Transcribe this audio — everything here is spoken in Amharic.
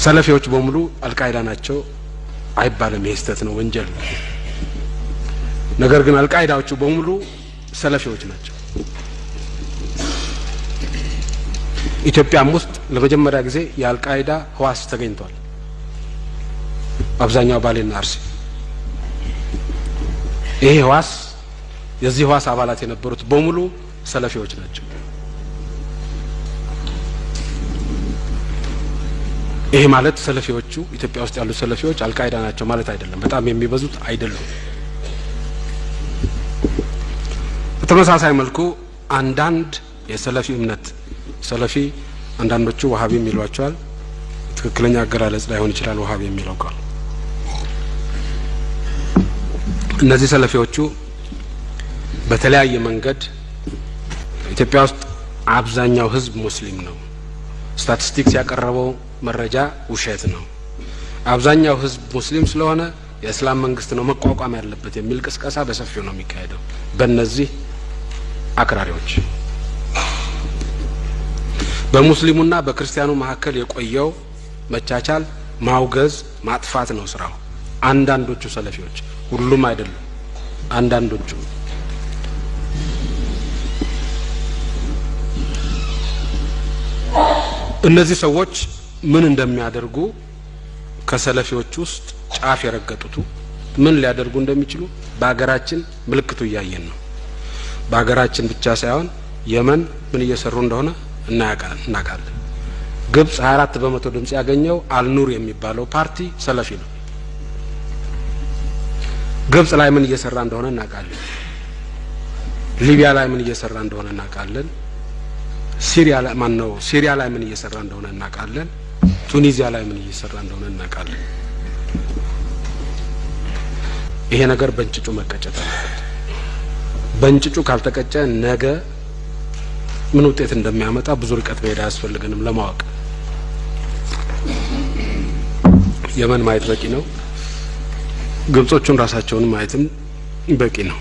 ሰለፊዎች በሙሉ አልቃይዳ ናቸው አይባልም። ይሄ ስህተት ነው፣ ወንጀል ነው። ነገር ግን አልቃይዳዎቹ በሙሉ ሰለፊዎች ናቸው። ኢትዮጵያም ውስጥ ለመጀመሪያ ጊዜ የአልቃይዳ ህዋስ ተገኝቷል። አብዛኛው ባሌና አርሲ ይሄ ህዋስ የዚህ ህዋስ አባላት የነበሩት በሙሉ ሰለፊዎች ናቸው። ይሄ ማለት ሰለፊዎቹ ኢትዮጵያ ውስጥ ያሉ ሰለፊዎች አልቃይዳ ናቸው ማለት አይደለም። በጣም የሚበዙት አይደሉም። በተመሳሳይ መልኩ አንዳንድ የሰለፊ እምነት ሰለፊ አንዳንዶቹ ወሃቢ የሚሏቸዋል። ትክክለኛ አገላለጽ ላይሆን ይችላል ወሃቢ የሚለው ቃል። እነዚህ ሰለፊዎቹ በተለያየ መንገድ ኢትዮጵያ ውስጥ አብዛኛው ህዝብ ሙስሊም ነው። ስታቲስቲክስ ያቀረበው መረጃ ውሸት ነው። አብዛኛው ህዝብ ሙስሊም ስለሆነ የእስላም መንግስት ነው መቋቋም ያለበት የሚል ቅስቀሳ በሰፊው ነው የሚካሄደው በእነዚህ አክራሪዎች። በሙስሊሙና በክርስቲያኑ መካከል የቆየው መቻቻል ማውገዝ ማጥፋት ነው ስራው። አንዳንዶቹ ሰለፊዎች፣ ሁሉም አይደሉም፣ አንዳንዶቹ እነዚህ ሰዎች ምን እንደሚያደርጉ ከሰለፊዎች ውስጥ ጫፍ የረገጡት ምን ሊያደርጉ እንደሚችሉ በአገራችን ምልክቱ እያየን ነው። በአገራችን ብቻ ሳይሆን የመን ምን እየሰሩ እንደሆነ እናውቃለን። ግብጽ 24 በመቶ ድምጽ ያገኘው አልኑር የሚባለው ፓርቲ ሰለፊ ነው። ግብጽ ላይ ምን እየሰራ እንደሆነ እናውቃለን። ሊቢያ ላይ ምን እየሰራ እንደሆነ እናውቃለን። ሲሪያ ላይ ምን እየሰራ እንደሆነ እናውቃለን። ቱኒዚያ ላይ ምን እየሰራ እንደሆነ እናውቃለን። ይሄ ነገር በእንጭጩ መቀጨት አለበት። በእንጭጩ ካልተቀጨ ነገ ምን ውጤት እንደሚያመጣ ብዙ ርቀት መሄድ አያስፈልገንም ለማወቅ። የመን ማየት በቂ ነው። ግብጾቹን ራሳቸውን ማየትም በቂ ነው።